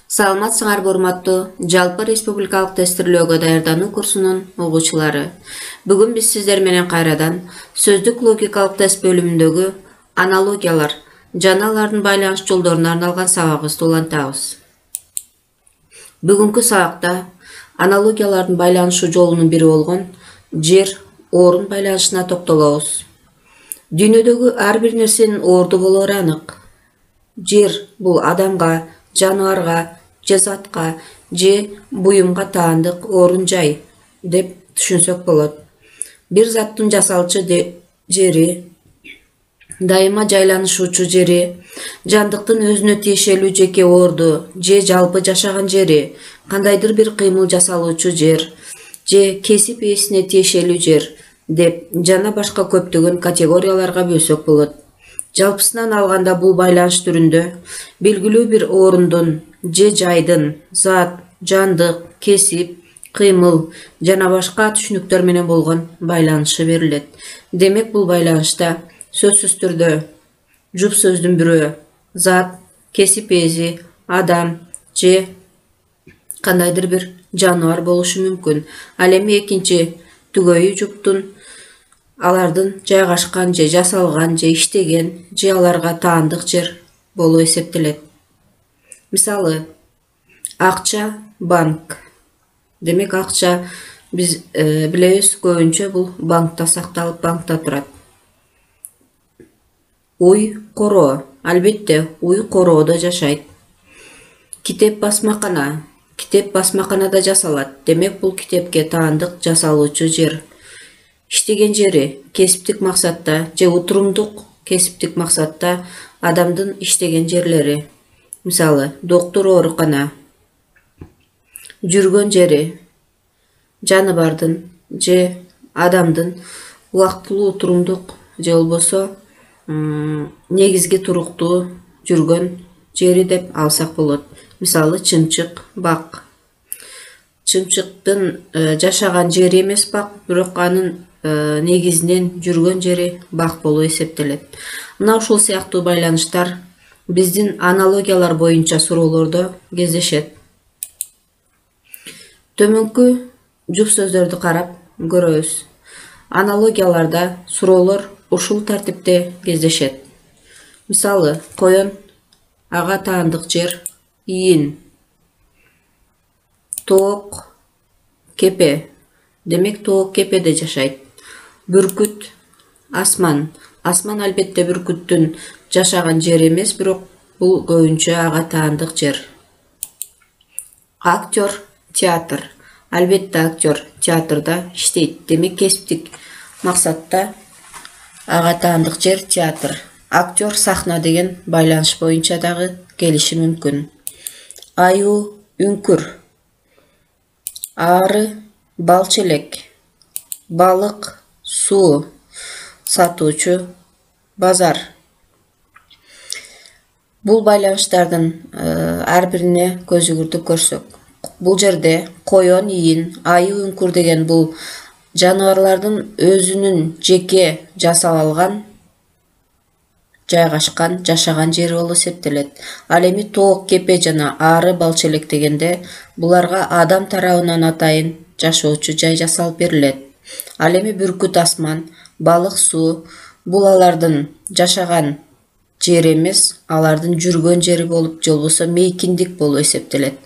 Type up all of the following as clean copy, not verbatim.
Саламатсыңарбы урматтуу жалпы республикалык тестирлөөгө даярдануу курсунун угуучулары. Бүгүн биз сиздер менен кайрадан сөздүк логикалык тест бөлүмүндөгү аналогиялар жана алардын байланыш жолдоруна арналган сабагыбызды улантабыз. Бүгүнкү сабакта аналогиялардын байланышуу жолунун бири болгон жер, орун байланышына токтолобуз. Дүйнөдөгү ар бир нерсенин орду болору анык. Жер бул адамга, жаныбарга, же затка, же буюмга таандык орун жай деп түшүнсөк болот. Бир заттын жасалчу жери, дайыма жайланышуучу жери, жандыктын өзүнө тиешелүү жеке орду же жалпы жашаган жери, кандайдыр бир кыймыл жасалуучу жер, же кесип ээсине тиешелүү жер деп жана башка көптөгөн категорияларга бөлсөк болот. Жалпысынан алганда бул байланыш түрүндө белгилүү бир орундун же жайдын зат, жандык, кесип, кыймыл жана башка түшүнүктөр менен болгон байланышы берилет. Демек бул байланышта сөзсүз түрдө жуп сөздүн бирөө зат, кесип ээси, адам же кандайдыр бир жаныбар болушу мүмкүн. Ал эми экинчи түгөйү жуптун алардын жайгашкан же жасалган же иштеген же аларга таандык жер болуп эсептелет. Мисалы, акча, банк. Демек акча биз билебиз көбүнчө бул банкта сакталып, банкта турат. Уй, короо. Албетте, уй короодо жашайт. Китеп басмакана. Китеп басмаканада жасалат. Демек бул китепке таандык жасалуучу жер. Иштеген жери кесиптик максатта же утурумдук кесиптик максатта адамдын иштеген жерлери. Мисалы, доктор оорукана. Жүргөн жери жаныбардын же адамдын убактылуу утурумдук же болбосо негизги туруктуу жүргөн жери деп алсак болот. Мисалы, чымчык, бак. Чымчыктын жашаган жери эмес бак, бирок анын негизинен жүргөн жери бак болуп эсептелет. Мына ушул сыяктуу байланыштар биздин аналогиялар боюнча суроолордо кездешет. Төмөнкү жуп сөздөрдү карап көрөбүз. Аналогияларда суроолор ушул тартипте кездешет. Мисалы, коен, ага таандык жер, ийин. Тоок, кепе. Демек тоок кепеде жашайт. Бүркүт, асман. Асман албетте бүркүттүн жашаган жери эмес, бирок бул көбүнчө ага таандык жер. Актер, театр. Албетте актер театрда иштейт. Демек кесиптик максатта ага таандык жер театр. Актер сахна деген байланыш боюнча дагы келиши мүмкүн. Аюу, үңкүр. Ары, балчы элек. Балык, суу. Сатуучу, базар. Бул байланыштардын ар бирине көз жүгүртүп көрсөк, бул жерде коен, ийин, аюу, үңкүр деген бул жаныбарлардын өзүнүн жеке жасап алган, жайгашкан, жашаган жери болуп эсептелет. Ал эми тоок, кепе жана ары, балчы элек дегенде буларга адам тарабынан атайын жашоочу жай жасалып берилет. Ал эми бүркүт, асман, балык, суу бул алардын жашаган жери эмес, алардын жүргөн жери болуп, же болбосо мейкиндик болуп эсептелет.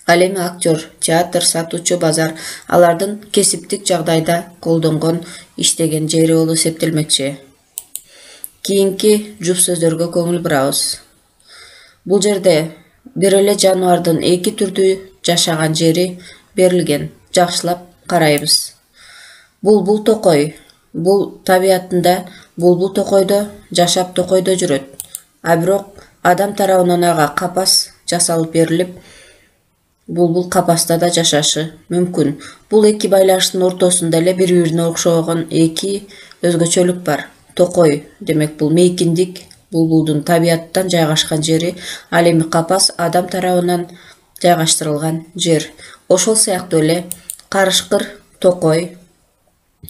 Ал эми актер, театр, сатуучу, базар алардын кесиптик жагдайда колдонгон, иштеген жери болуп эсептелмекчи. Кийинки жуп сөздөргө көңүл бурабыз. Бул жерде бир эле жаныбардын эки түрдүү жашаган жери берилген. Жакшылап карайбыз. Булбул токой. Бул табиятында булбул токойдо жашап токойдо жүрөт. А бирок адам тарабынан ага капас жасалып берилип, булбул капаста да жашашы мүмкүн. Бул эки байланыштын ортосунда эле бири-бирине окшогон эки өзгөчөлүк бар. Токой демек бул мейкиндик, булбулдун табияттан жайгашкан жери, ал эми капас адам тарабынан жайгаштырылган жер. Ошол сыяктуу эле карышкыр токой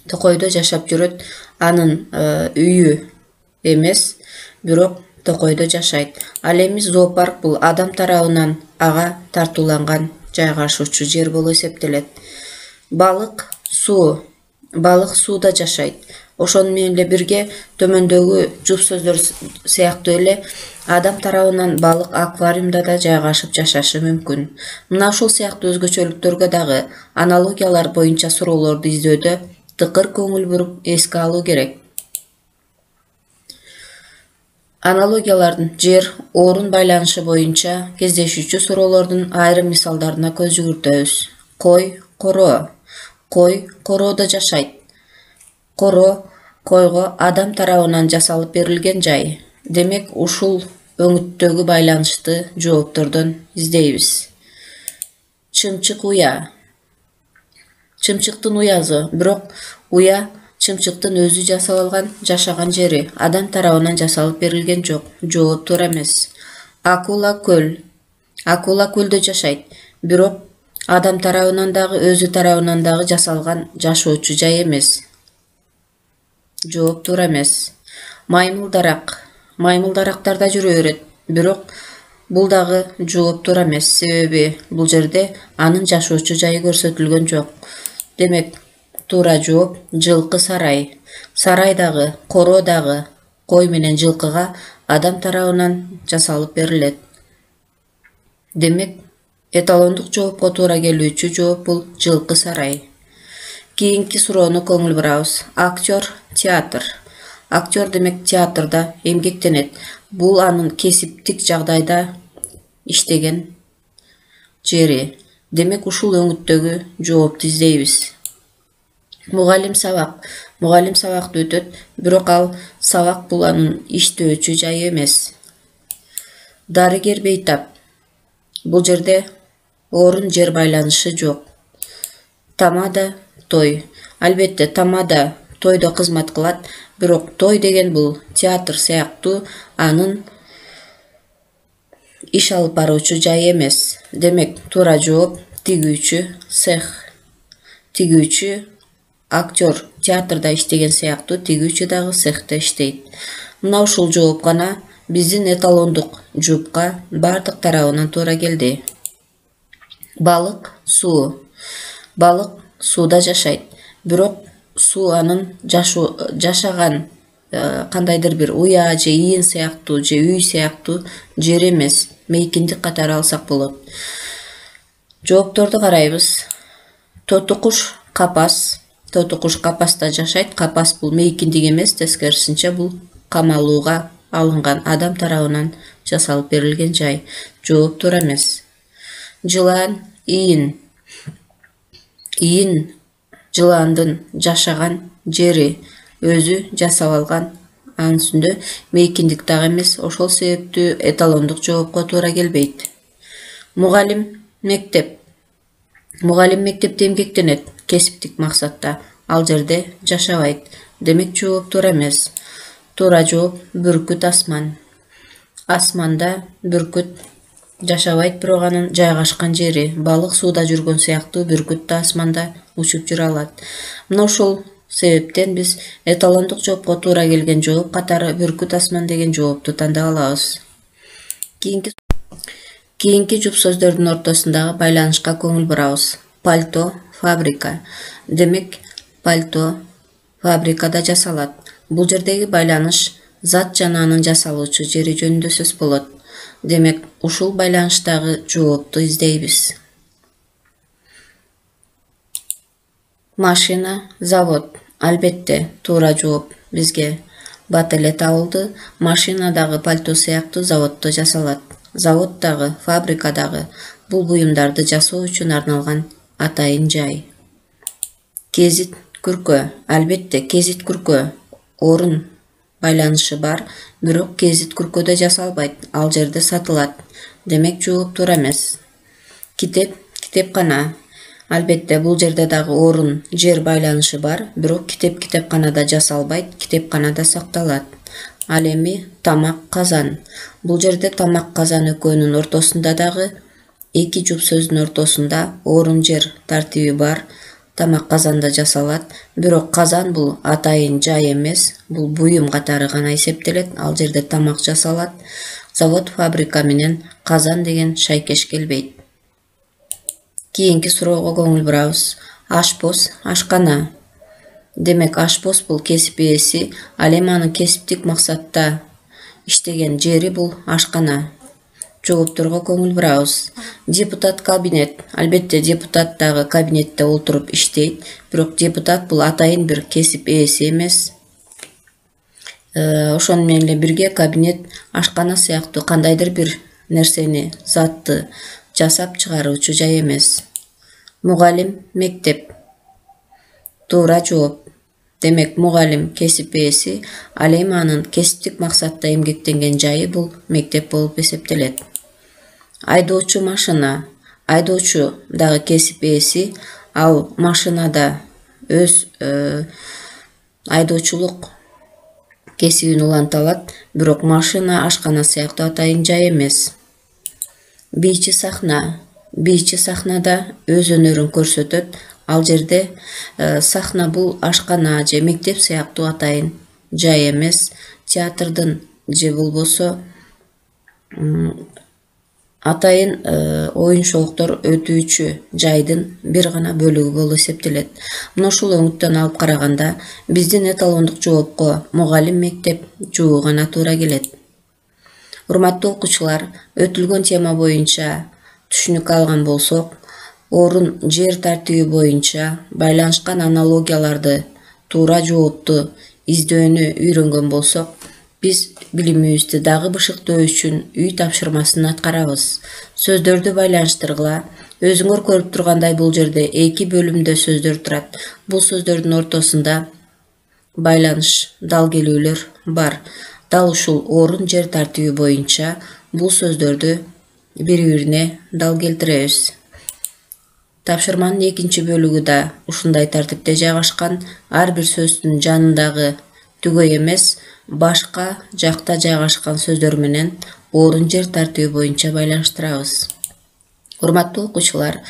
токойдо жашап жүрөт. Анын үйү эмес, бирок токойдо жашайт. Ал эми зоопарк бул адам тарабынан ага тартууланган жайгашуучу жер болуп эсептелет. Балык сууда жашайт. Ошону менен эле бирге төмөндөгү жуп сөздөр сыяктуу эле адам тарабынан балык аквариумда да жайгашып жашашы мүмкүн. Мына ушул сыяктуу өзгөчөлүктөргө дагы аналогиялар боюнча суроолорду издөдө тыкыр көңүл буруп эске алуу керек. Аналогиялардын жер, орун байланышы боюнча кездешүүчү суроолордун айрым мисалдарына көз жүгүртөбүз. Кой короодо жашайт. Койго адам тарабынан жасалып берилген жай. Демек, ушул өңүттөгү байланышты жооптордон издейбиз. Чымчык уя. Чымчыктын уязы, бирок уя чымчыктын өзү жасап алган жашаган жери, адам тарабынан жасалып берилген жок. Жооп туура эмес. Акула көлдө жашайт, бирок адам тарабынан дагы өзү тарабынан дагы жасалган жашоочу жай эмес. Жооп туура эмес. Маймылдарактар да жүрө берет, бирок бул дагы жооп туура эмес, себеби бул жерде анын жашоочу жайы көрсөтүлгөн жок. Демек, туура жооп жылкы сарай. Сарай дагы, короо дагы кой менен жылкыга адам тарабынан жасалып берилет. Демек, эталондук жоопко туура келүүчү жооп бул жылкы сарай. Кийинки суроону көңүл бурабыз. Актер, театр. Актер демек театрда эмгектенет. Бул анын кесиптик жагдайда иштеген жери. Демек, ушул өңүттөгү жоопту издейбиз. Мугалим сабакты өтөт, бирок ал сабак бул анын иштөөчү жайы эмес. Дарыгер бейтап. Бул жерде орун жер байланышы жок. Тамада той. Албетте тамада тойдо кызмат кылат, бирок той деген бул театр сыяктуу анын иш алып баруучу жайы эмес. Демек, туура жооп тигүүчү цех. Тигүүчү актер театрда иштеген сыяктуу тигүүчү дагы цехте иштейт. Мына ушул жооп гана биздин эталондук жупка бардык тарабынан туура келди. Балык сууда жашайт, бирок суу анын жашаган кандайдыр бир уя же ийин сыяктуу же үй сыяктуу жер эмес, мейкиндик катары алсак болот. Жоопторду карайбыз. Тоту куш капаста жашайт. Капас бул мейкиндик эмес, тескерисинче бул камалууга алынган адам тарабынан жасалып берилген жай. Жооп туура эмес. Жылан, ийин жыландын жашаган жери, өзү жасап алган, анын үстүндө мейкиндик дагы эмес, ошол себептүү эталондук жоопко туура келбейт. Мугалим мектепте эмгектенет, кесиптик максатта, ал жерде жашабайт. Демек, жооп туура эмес. Туура жооп бүркүт асманда бүркүт жашабайт, бирок анын жайгашкан жери. Балык сууда жүргөн сыяктуу бүркүт да асманда учуп жүрө алат. Мына ошол себептен биз эталондук жоопко туура келген жооп катары бүркүт асман деген жоопту тандап алабыз. Кийинки жуп сөздөрдүн ортосундагы байланышка көңүл бурабыз. Пальто, фабрика. Демек, пальто фабрикада жасалат. Бул жердеги байланыш зат жана анын жасалуучу жери жөнүндө сөз болот. Демек, ушул байланыштагы жоопту издейбиз. Машина, завод. Албетте, туура жооп бизге бат эле табылды. Машина дагы пальто сыяктуу заводдо жасалат. Завод дагы, фабрика дагы бул буюмдарды жасоо үчүн арналган атайын жай. Кезит, күркө. Албетте, кезит, күркө орун байланышы бар, бирок кезит күркөдө жасалбайт, ал жерде сатылат. Демек, жооп туура эмес. Китепкана. Албетте, бул жерде дагы орун жер байланышы бар, бирок китепканада жасалбайт, китепканада сакталат. Ал эми тамак, казан. Бул жерде тамак, казан экөөнүн ортосунда дагы эки жуп сөздүн ортосунда орун жер тартиби бар. тамак казанда жасалат. Бирок казан бул атайын жай эмес, бул буюм катары гана эсептелет. Ал жерде тамак жасалат. Завод, фабрика менен казан деген шайкеш келбейт. Кийинки суроого көңүл бурабыз. Ашпоз, ашкана. Демек, ашпоз бул кесип ээси, ал эми анын кесиптик максатта иштеген жери бул ашкана. Жоопторго көңүл бурабыз. Депутат кабинет. Албетте депутат дагы кабинетте отуруп иштейт, бирок депутат бул атайын бир кесип ээси эмес. Ошону менен эле бирге кабинет ашкана сыяктуу кандайдыр бир нерсени, затты жасап чыгаруучу жай эмес. Мугалим, мектеп. Туура жооп. Демек, мугалим кесип ээси, ал эми анын кесиптик максатта эмгектенген жайы бул мектеп болуп эсептелет. Айдоочу, машина. Айдоочу дагы кесип ээси, ал машинада өз айдоочулук кесибин уланта алат, бирок машина ашкана сыяктуу атайын жай эмес. Бийчи сахна. Бийчи сахнада өз өнөрүн көрсөтөт. Ал жерде сахна бул ашкана же мектеп сыяктуу атайын жай эмес. Театрдын же болбосо атайын оюн шоуктор өтүүчү жайдын бир гана бөлүгү болуп эсептелет. Мына ушул өңүттөн алып караганда биздин эталондук жоопко мугалим, мектеп жоо гана туура келет. Урматтуу окуучулар, өтүлгөн тема боюнча түшүнүк алган болсок, орун жер тартиби боюнча байланышкан аналогияларды туура жоопту издөөнү үйрөнгөн болсок, биз билимибизди дагы бышыктоо үчүн үй тапшырмасын аткарабыз. Сөздөрдү байланыштыргыла. Өзүңөр көрүп тургандай бул жерде 2 бөлүмдө сөздөр турат. Бул сөздөрдүн ортосунда байланыш, дал келүүлөр бар. Дал ушул орун жер тартиби боюнча бул сөздөрдү бири-бирине дал келтиребиз. Тапшырманын 2-нчи бөлүгү да ушундай тартипте жайгашкан. Ар бир сөздүн жанындагы түгөй эмес, башка жакта жайгашкан сөздөр менен орун жер тартиби боюнча байланыштырабыз. Урматтуу окуучулар,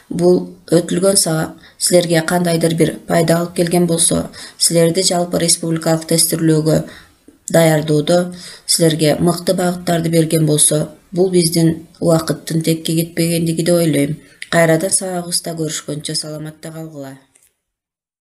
бул өтүлгөн сабак силерге кандайдыр бир пайда алып келген болсо, силерди жалпы республикалык тестирлөөгө даярдоодо силерге мыкты багыттарды берген болсо, бул биздин убакыттын текке кетпегендиги деп ойлойм. Кайрадан сабагыбызда көрүшкөнчө саламатта калгыла.